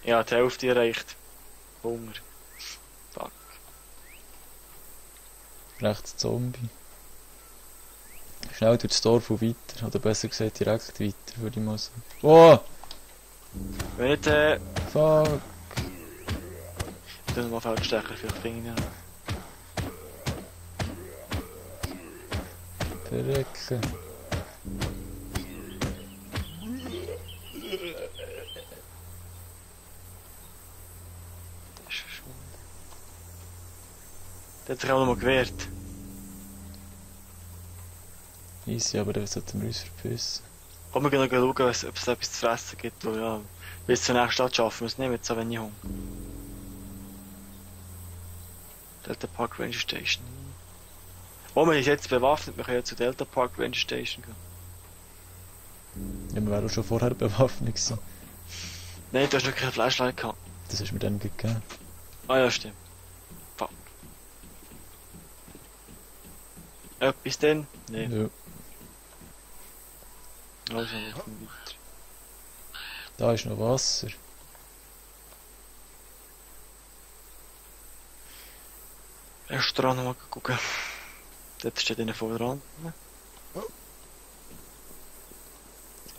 Ja, die Hälfte erreicht. Hunger. Fuck. Rechts Zombie. Schnell durchs Dorf und weiter. Oder besser gesagt direkt weiter, würde ich mal sagen. Oh! Wenn nicht, Fuck! dann mal Feldstecher, vielleicht finde ich ihn. Verrecken. Das ist verschwunden. Der hat sich auch noch mal gewehrt. Easy, aber dann sollten wir uns verpissen. Komm, wir gehen noch schauen, ob es etwas zu fressen gibt. Weil, ja, bis zur nächsten Stadt schaffen wir es nicht mit so wenig Hunger. Delta Park Ranger Station. Oh, wir sind jetzt bewaffnet, wir können ja zu Delta Park Ranger Station gehen. Ja, wir wären auch schon vorher bewaffnet gewesen. Nein, du hast noch kein Flashlight gehabt. Das hast du mir dann gegeben. Ah ja, stimmt. Fuck. Etwas denn? Nein. Ja. Also, wir kommen weiter. Da ist noch Wasser. Restaurant noch mal gucken. Dort steht einer voll dran.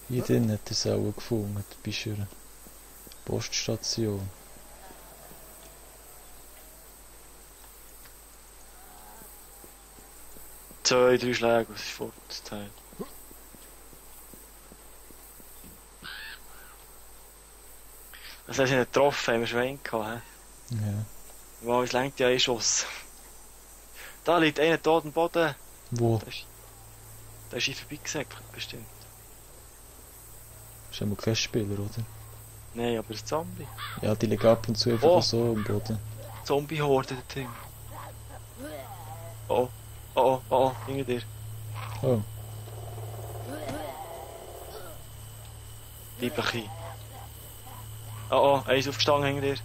Hier drin hat er es auch gefunden, bei einer Poststation. Zwei, drei Schläge, was ist fort, das Teil. Das heißt, nicht getroffen, haben wir Schwein gehabt, hä? Ja. Wow, es lenkt ja ein Schuss. Da liegt einer tot am Boden. Wo? Da ist ihn vorbeigesackt, bestimmt. Ist einmal kein Spieler, oder? Nein, aber ein Zombie. Ja, die liegen ab und zu einfach Oh. so am Boden. Zombie-Horde, das Ding. Oh, oh, oh, oh, oh, hinter dir. Oh. Liebliche. Oh, oh, eins aufgestanden hinter dir.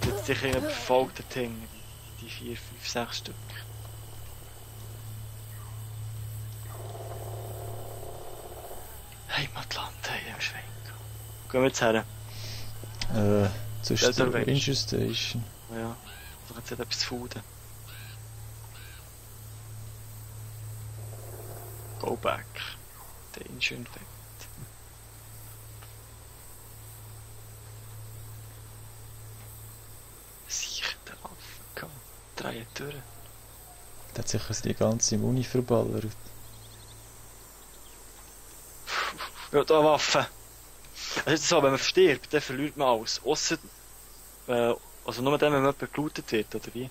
Jetzt sicher ein verfolgter Ding. Die 4, 5, 6 Stück. Heimatland, hey, im Schwenk. Gehen wir jetzt her? Zwischen Delta der Range. Ranger Station. Ja, da hat es etwas zu fooden. Go back. Danger Infect. Sicher der Affe gehabt. 3 Türen. Der hat sicher die ganze Muni verballert. Ja, da Waffe. Also jetzt so, wenn man stirbt, dann verliert man alles. Ausser, also nur dann, wenn man jemand gelootet wird, oder wie?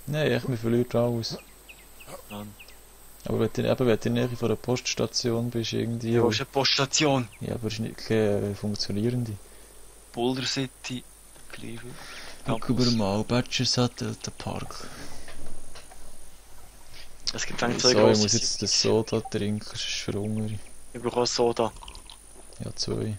Nein, echt, man verliert alles. Ja. Aber wenn du eben in der Nähe von der Poststation bist, irgendwie... Wo ist eine Poststation? Ja, aber es ist nicht keine funktionierende. Boulder City, Cleveland. Gucken wir mal, Badgers hat Delta Park. Es gibt eigentlich So, zwei ich grosse muss jetzt das Soda trinken, sonst verhungere ich. Ich brauche auch Soda. Ja, 2.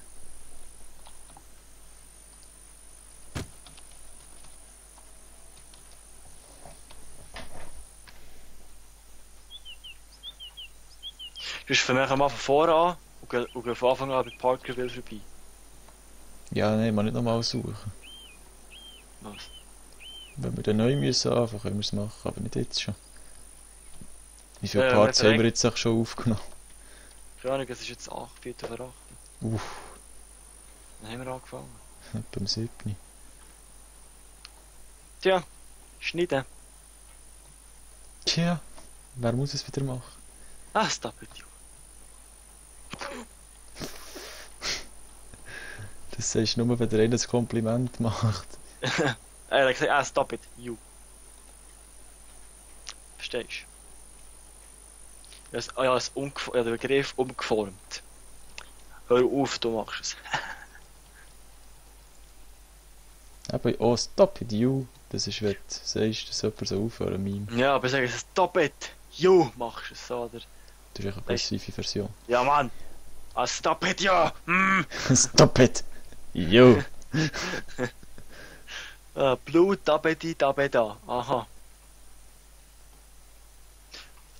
Du bist für mich am Anfang voran und geh von Anfang an bei Parkerville vorbei. Ja, nein, man nicht nochmal suchen. Was? Wenn wir dann neu müssen anfangen, können wir es machen, aber nicht jetzt schon. Wie viele Ja, Parts wir haben wir jetzt auch schon aufgenommen? Keine Ahnung, es ist jetzt 8, 4 vor 8. Uff, Dann haben wir angefangen. beim 7. Tja, schneiden. Tja, wer muss es wieder machen? Ah, stop it, you. Das sagst du nur, wenn der einer ein Kompliment macht. Er hat gesagt, ah, stop it, you. Verstehst du? Ich habe den Begriff umgeformt. Hör auf, du machst es. Aber, oh, stop it, you. Das ist, wenn du sagst, dass jemand so aufhören Meme. Ja, aber sag es, stop it, you machst es, oder? Das ist echt eine passive Version. Ja, Mann. Ah, stop it, ja. Stop it, you. Blut, Tabeti, Tabeta. Aha.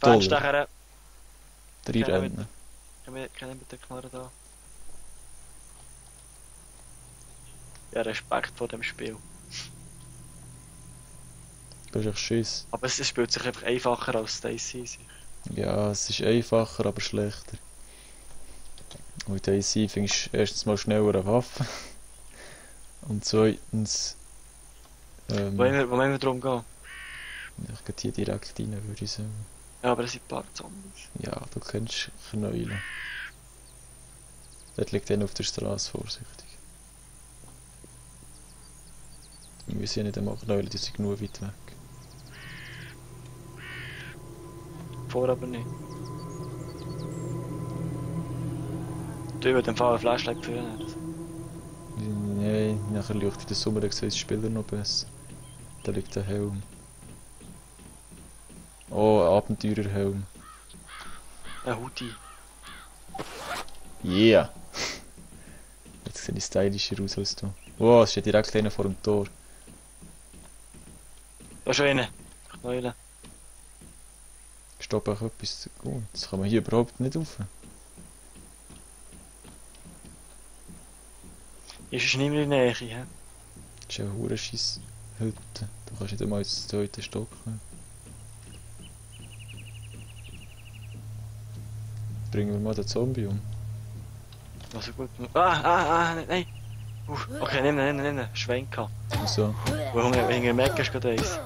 Toll. Fernstecher. reinrennen. Keiner mit der Knarre da. Ja, Respekt vor dem Spiel. Du hast echt Schiss. Aber es spielt sich einfach einfacher als Daisy. Ja, es ist einfacher, aber schlechter. Und in DayZ findest du erstens mal schneller eine Waffe. Und zweitens... Wo wollen wir drum gehen? ich gehe hier direkt rein, würde ich sagen. Ja, aber es sind ein paar Zombies. Ja, du kennst Knäulen. Dort liegt einer auf der Straße, vorsichtig. Wir müssen ja nicht einmal knäulen, die sind genug weit weg. Vor aber nicht. Du würdest im Fall ein Flashlight führen. Nein, nachher leuchtet der Sommer, dann sieht der Spieler noch besser. Da liegt der Helm. Oh, ein Abenteurerhelm. Ein Hoodie. Yeah! Jetzt sehe ich stylischer aus als du. Wow, es steht direkt einer vor dem Tor. Da ist einer. Knäulen. Stopp auch etwas gut. Das kann man hier überhaupt nicht rauf. Ist nicht mehr in der Nähe, hä? Das ist ja eine Hurenscheiss Hütte. Du kannst nicht einmal ins zweite Stock kommen. Bringen wir mal den Zombie um. Also gut. Nein! Okay, nimm. Schwenker. Wieso? Wo hinter dem Eck ist gerade eins.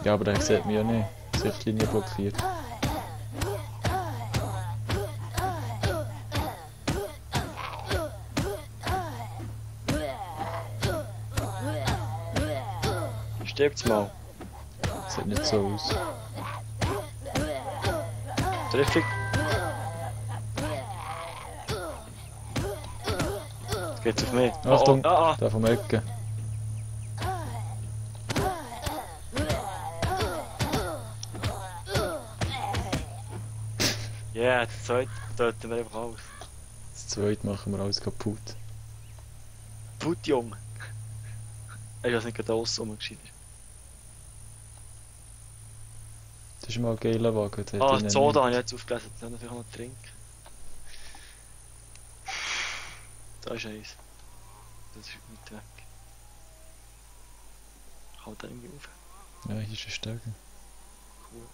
Ja, aber der sieht mich ja nicht. Sichtlinie blockiert. Stirbt's mal. Sieht nicht so aus. Treffer. Jetzt geht's auf mich. Achtung! Oh. Da vom Ecke. Ja, yeah, das zweite töten wir einfach aus. Das zweite machen wir alles kaputt. Put, Junge. Ich weiß nicht gerade aus, rumgescheit ist. Das ist mal ein geiler Wagen. Die Soda habe ich jetzt aufgelesen, jetzt natürlich auch noch trinken. Da ist eins. Das ist nicht weg. Ich halte da irgendwie auf. Ja, hier ist ein Stegen. Cool.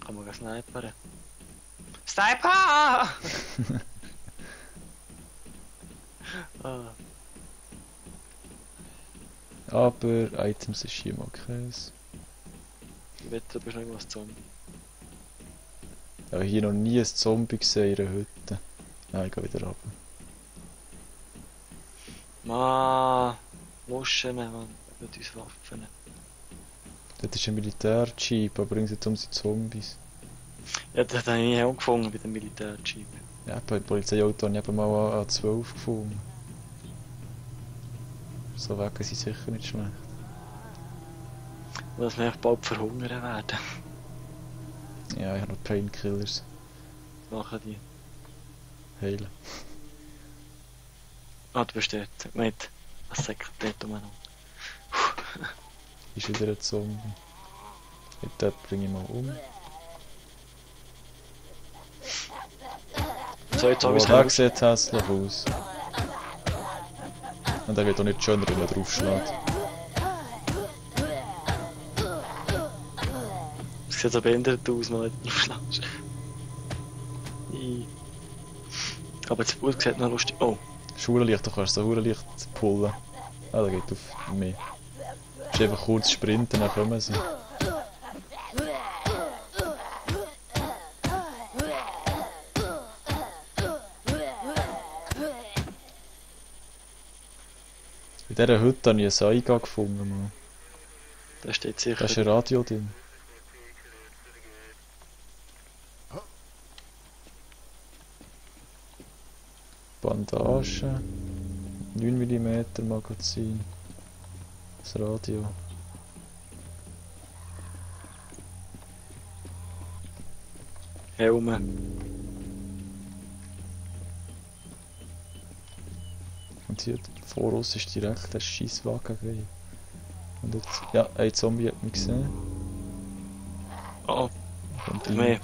Kann man snipern. Sniper! Ah. Aber Items ist hier mal keins. Ich wette, du bist noch irgendwas Zombie. Ich habe hier noch nie ein Zombie gesehen in einer Hütte. Nein, ich gehe wieder runter. Ma, Muschen, man, mit uns Waffen. Das ist ein Militärjeep, aber irgendwie um sind Zombies. Ja, das habe ich nie gefunden bei dem Militärjeep. Ja, bei Polizeiauto habe ich eben mal an 12 gefunden. So Wagen sind sicher nicht schlecht. Dass wir bald verhungern werden. Ja, ich habe noch Painkillers. Machen die. Heilen. Ah, du bist dort. Mit. Was sagt dort umeinander? Ist wieder ein Zombie. Den bringe ich mal um. So, jetzt habe Oh, ich der sieht hässlich aus. Und der wird auch nicht schöner, wenn man draufschlägt. Es sieht so behindert aus, wenn du draufschlägst. Aber das Boot sieht noch lustig. Oh. Schulenlicht, du kannst so Schulenlicht pullen. Ah, der geht auf mich. Du musst einfach kurz sprinten, dann kommen sie. In dieser Hütte habe ich einen Saiga gefunden. Mann. Da steht sicher. Da ist ein Radio drin. Bandagen. 9 mm Magazin. Das Radio. Helme. Und hier vor uns ist direkt der Scheisswagen. Und jetzt, ja, ein Zombie hat mich gesehen. Oh, Kommt mehr. rein.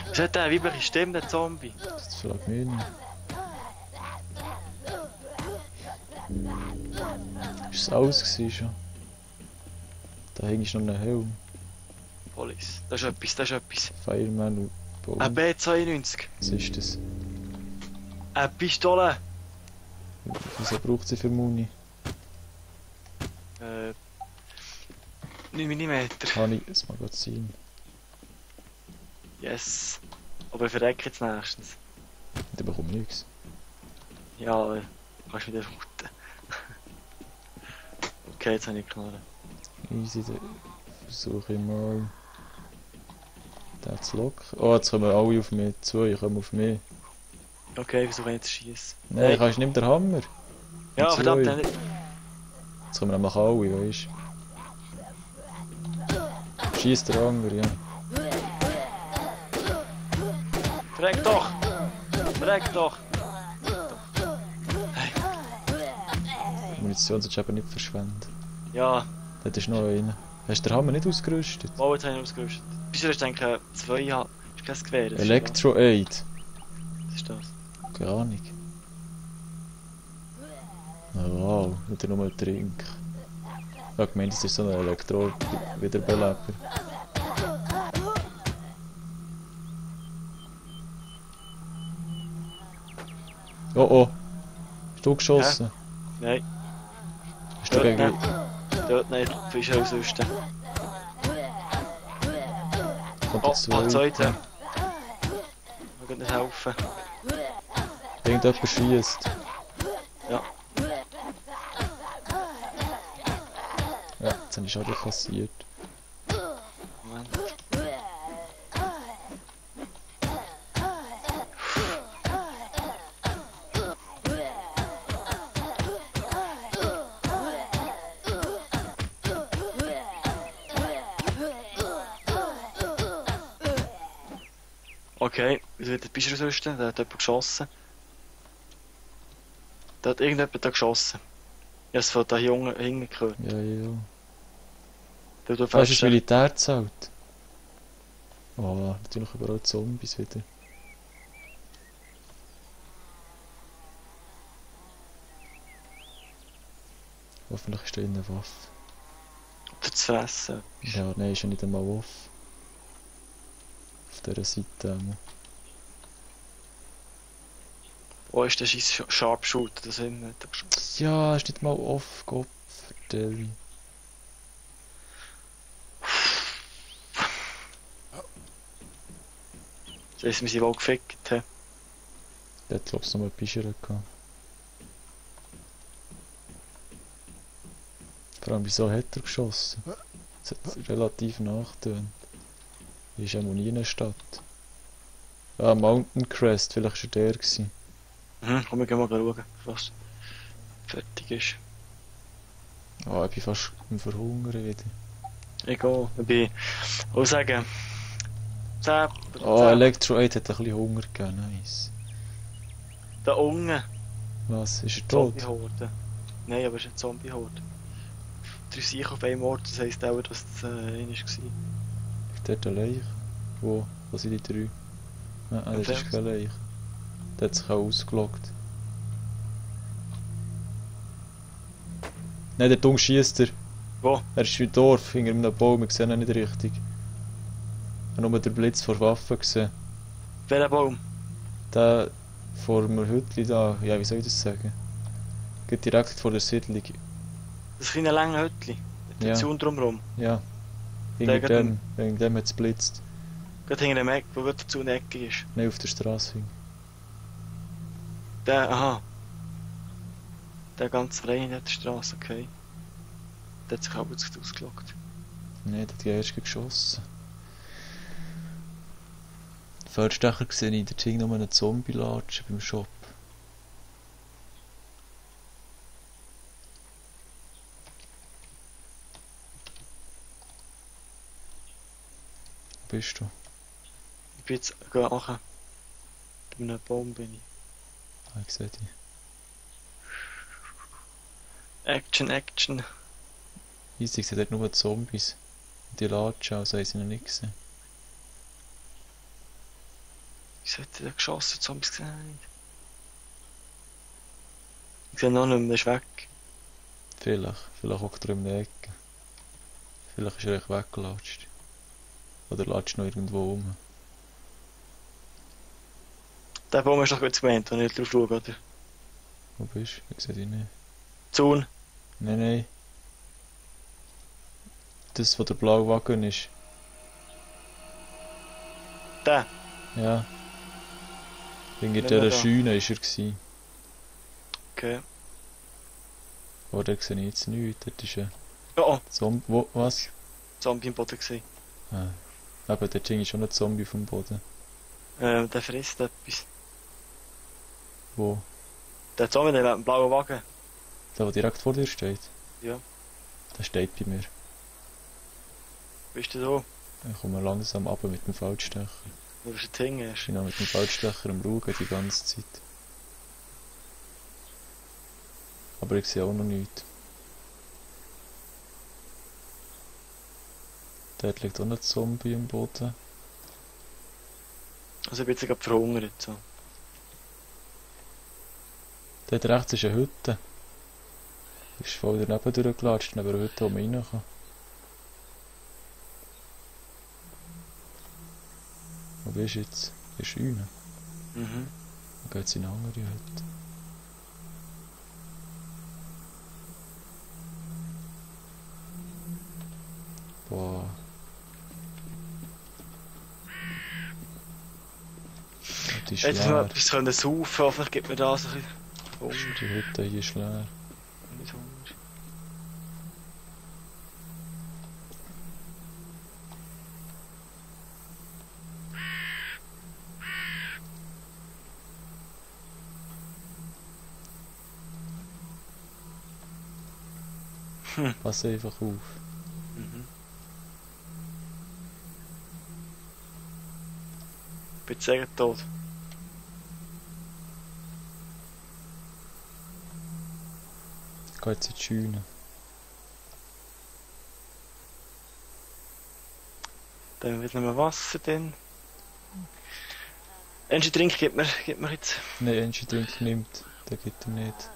Was hat der weibliche Stimme, der Zombie? Das fragt mich nicht. Ist es alles gewesen schon? Da hängt noch ein Helm. Police. Das ist etwas, das ist etwas. Fireman und Bow. Ein B92. Was ist das? Eine Pistole. Wieso braucht sie für Muni? 9 mm. Habe ich ein Magazin? Yes. Aber ich verrecke jetzt nächstens. Da bekomme ich nichts. Ja, kannst wieder routen. Okay, jetzt habe ich Knarre. Easy, dann versuche ich mal den zu locken. Oh, jetzt kommen alle auf mich. Zwei kommen auf mich. Okay, wieso kann ich jetzt schießen? Nein, kannst du nicht den Hammer? Ja, zwei. verdammt, dann nicht. Jetzt kommen nämlich alle, weißt du. Schießt der andere, ja. Verreck doch! Verreck doch! Die Munition solltest du eben nicht verschwenden. Ja, Dort ist noch einer. Hast du den Hammer nicht ausgerüstet? oh, jetzt habe ich ausgerüstet. Bist du, ich denke, 2 Jahre. Ist kein Gewehr. Das ist Electro-Aid. das. Was ist das? Keine Ahnung. Oh, wow, wieder nur ein Trink. Ich habe gemeint, das ist so ein Elektro-Wiederbeleber. Oh oh! Hast du geschossen? Nein, Hast du gegen... dort nicht. Du bist auch sonst. Kommt Oh, der zweite? zweite. Ich kann nicht helfen. Irgendjemand schießt. Ja. Ja, jetzt habe ich Schaden kassiert. Moment. Okay, wieso bist du sonst? Da hat jemand geschossen. Da hat irgendjemand da geschossen. Ich habe es von da hinten gehört. Ja, ja. Du Hast du das Militär zahlt? Oh, natürlich überall Zombies wieder. Hoffentlich ist da eine Waffe. Oder zu fressen. Ja, nein, ist ja nicht einmal off. Auf dieser Seite einmal. Wo ist der scheiß Sharpshooter? Das haben wir nicht geschossen. Ja, ist nicht mal off, Gott, verdammt. Das heisst, wir sind wohl gefickt. He? Der hat, glaub ich, noch mal Pischer gehabt. Vor allem, wieso hat er geschossen? Das hat relativ nachgetönt. Hier ist ja nie in der Stadt. Ah, Mountain Crest, vielleicht war er der gewesen. Komm, wir gehen mal schauen, was fertig ist. Ah, ich bin fast im Verhungern wieder. Egal, ich bin auch sagen 10 Oh, Electro-Aid hat ein bisschen Hunger gegeben, nice. Da unten. Was, ist er tot? Zombie-Horde. Nein, aber es ist eine Zombie-Horde. 3 Sicher auf einem Ort, das heisst auch, dass das einer war. Ist dort eine Leiche? Wo? Wo sind die drei? Nein, das ist keine Leiche. Der hat sich auch ausgeloggt. Nein, der Dung schießt er. Wo? Er ist im Dorf, hinter einem Baum, wir sehen ihn nicht richtig. Ich habe nur den Blitz vor Waffen gesehen. Welcher Baum? Der vor dem Hütli da, ja, wie soll ich das sagen? Geht direkt vor der Siedlung. Das kleine lange Hütli. Mit der Ja. Zaun drumherum. Ja. Der Hinter dem, wegen dem hat es blitzt. Gerade hinter dem Eck, wo gerade dazu eine Ecke ist. Nein, auf der Straße hing. Der, aha. Der ganz frei in der Straße, okay. Der hat sich auch jetzt ausgelockt. Nein, der hat erst geschossen. Feldstecher gesehen, in der hing noch einen Zombie-Latschen beim Shop. Wo bist du? Ich bin jetzt nachher. Bei einem Baum bin ich. Ah, ich sehe dich. Action, Action. Easy sieht dort nur Zombies. Die latschen, also haben sie noch nicht gesehen. Ich hätte den geschossen, Zombies gesehen. Ich sehe noch nicht mehr, der ist weg. Vielleicht hockt er in der Ecke. Vielleicht ist er echt weggelatscht. Oder latscht noch irgendwo rum. Der Baum ist doch gut gemeint, wenn ich nicht drauf schaue, oder? Wo bist du? Ich sehe dich nicht. Zaun. Nein. Das, wo der blaue Wagen ist. Der? Ja. Hinter Nicht dieser mehr da. Scheune war er gewesen. Okay. Aber da sehe ich jetzt nichts. Dort ist ein Oh, Zombie. Wo? Was? Zombie im Boden gewesen. Ah. Eben, dort hing schon ein Zombie vom Boden. Der frisst etwas. Wo? Der Zombie, der hat einen blauen Wagen. Der direkt vor dir steht? Ja. Der steht bei mir. Bist du da? Ich komme langsam runter mit dem Feldstecher. Wo bist du hinten? Ich bin noch mit dem Feldstecher am Schauen die ganze Zeit. Aber ich sehe auch noch nichts. Dort liegt auch ein Zombie am Boden. Also ich bin jetzt gerade verhungert. So. Dort rechts ist eine Hütte. Ist voll daneben durchgelatscht, neben der Hütte, wo man rein kann. Wo bist du jetzt? Ist rein. Mhm. Dann geht es in eine andere Hütte. Boah. Die ist Jetzt müssen wir leer. etwas können saufen, hoffentlich gibt mir das ein bisschen Hunger. Die Hütte hier ist leer. Nicht Hunger. Pass einfach auf. Mhm. Ich bin sehr tot. Geh jetzt in die Scheune. Dann wird noch mal Wasser drin. Energy Drink gibt mir jetzt. Nein, Energy Drink nimmt. Den gibt er nicht.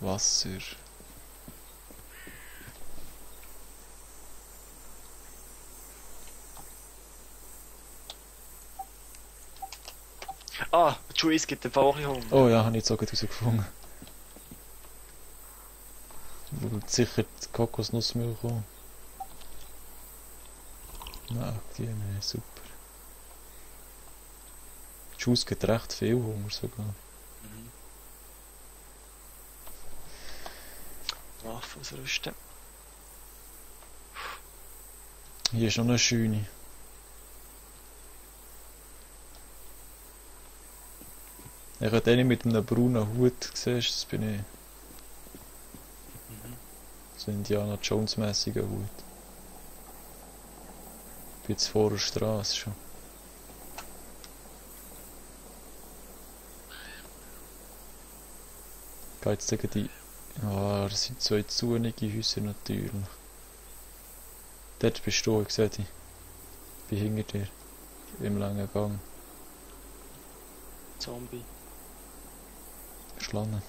Wasser. Ah, Juice gibt den Fall auch ein bisschen Hunger. Oh ja, habe ich jetzt auch gerade herausgefunden. Wird sicher die Kokosnussmilch kommen. Nein, die nein, super. Juice gibt recht viel Hunger sogar. Mhm. Waffen ausrüsten. Hier ist noch eine Scheune. Ich habe den mit einem braunen Hut gesehen, das bin ich. Mhm. So Indiana Jones mäßiger Hut. Ich bin jetzt vor der Straße schon. Geht jetzt gegen die. Ah, das sind zwei zunige Häuser natürlich. Dort bist du, ich sehe dich. Ich bin hinter dir. Im langen Gang. Zombie. Schlange.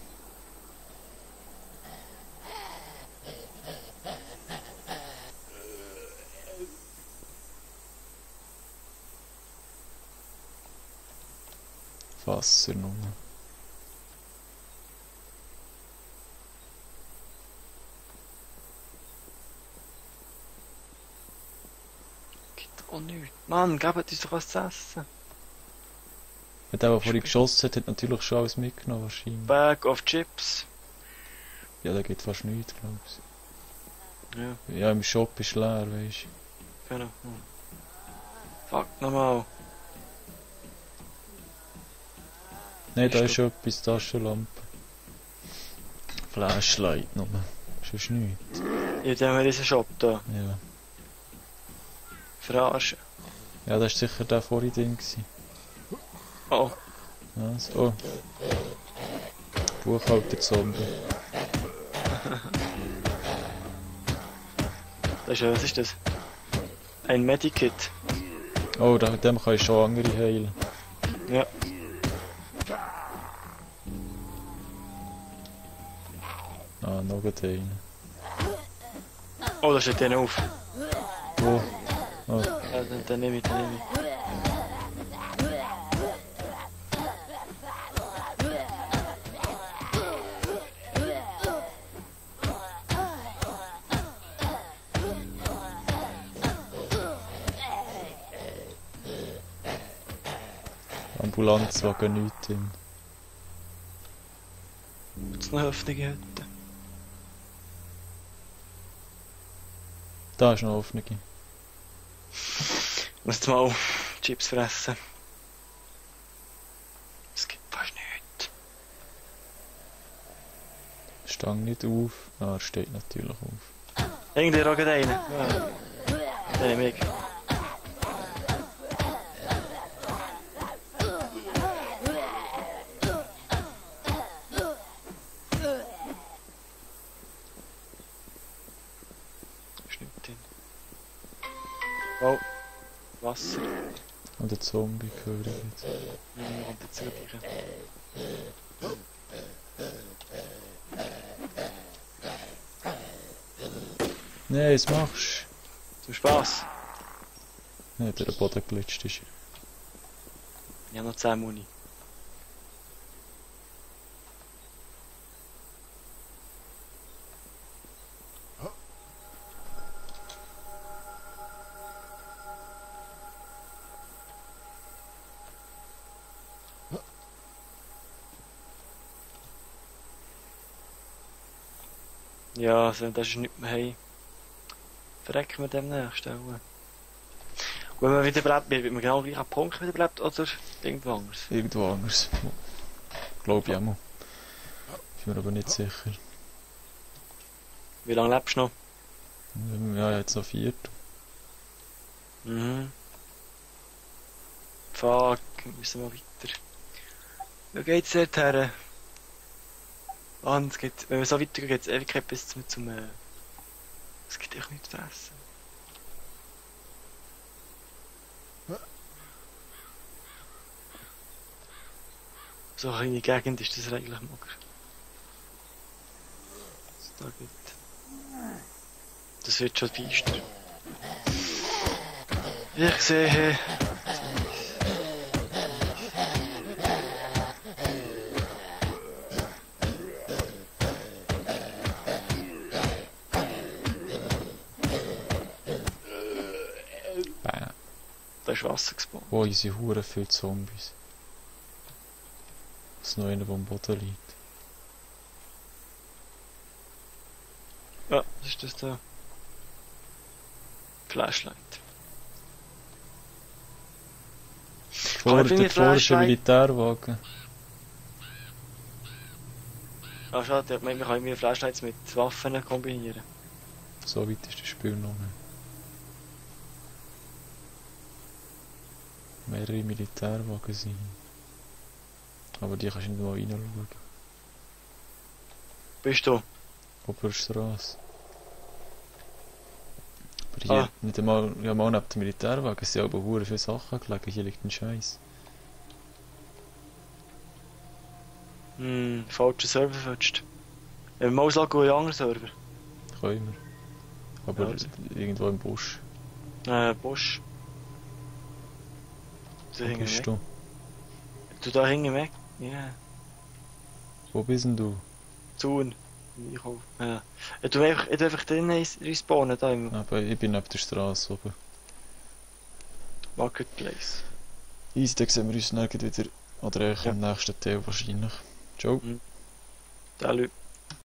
Wasser nur. Gibt auch nichts. Mann, gebt uns doch was zu essen. Ja, der vorhin geschossen hat, hat natürlich schon alles mitgenommen wahrscheinlich. Bag of Chips. Ja, der geht fast nichts, glaube ich. Ja, Ja, im Shop ist leer, weisst du. genau. Fuck, nochmal. Nein, da Ist ist schon etwas, Taschenlampe. Flashlight nur. Sonst nichts. Jetzt haben wir diesen Shop da. Ja. Verarschen. Ja, das war sicher der vorhin Ding gewesen. Oh, Was? Oh. Buchhalter-Zombie. Das ist, was ist das? Ein Medikit. Oh, mit dem kann ich schon andere heilen. Ja. Ah, noch einen. Oh, da steht der auf. Wo? Oh, Ja, den nehme ich, den nehme ich. Ambulanzwagen nichts drin. Jetzt noch Hoffnung hätte. Da ist noch Hoffnung. Ich muss jetzt mal Chips fressen. Es gibt fast nichts. Stang nicht auf. Ah, er steht natürlich auf. Irgendwie auch gerade einen. Ja. Den nehme ich. Ist nicht drin. Oh. Wasser. Und der Zombie höre ich jetzt. Und jetzt wirklich. Nein, was machst Zum Spass. du? Nein, der Boden glitscht ist. Ich habe noch 10 Muni. Ja, also das ist nicht mehr hey. Verrecken wir demnächst auch. Wenn man wieder bleibt, wird man genau gleich am Punkt wieder bleibt oder irgendwo anders. Irgendwo anders. Glaube ich auch mal. Bin mir aber nicht sicher. Wie lange lebst du noch? Ja, jetzt noch 4. Mhm. Fuck, wir müssen mal weiter. Wo geht's dort her? Es geht, wenn wir so weitergehen, geht's Ewigkeit bis zum es gibt echt nichts zu essen. So eine kleine Gegend ist das eigentlich mal. Was da gibt. Das wird schon feister. Ich sehe. Da ist Wasser gespawnt. Oh, hier sind hure viele Zombies. Es ist noch einer, der am Boden liegt. Ja, was ist das da? Flashlight. Vor ich bin der mit vorne ist ein Flashlight. Militärwagen. Ah, schade, ich meine, man kann irgendwie Flashlights mit Waffen kombinieren. So weit ist das Spiel noch nicht. Mehrere Militärwagen sind. Aber die kannst du nicht mal reinschauen. Bist du? Oberstrasse. Aber hier nicht einmal, ja mal neben dem Militärwagen sind aber hure viele Sachen gelegen. Hier liegt ein Scheiß. Falscher Server verwünscht. Wenn wir mal ausloggen, wo ein anderer Server. Können wir. Aber Ja, also. irgendwo im Busch. Busch. Da Wo hinten bist weg. du? Du da hinten weg? Ja. Wo bist denn du? Zaun. Ja. Ich tu einfach drinnen respawnen, da im Aber ich bin auf der Straße oben. Marketplace. Easy, dann sehen wir uns dann wieder. Oder Ja. im nächsten Teil wahrscheinlich. Ciao. Salut.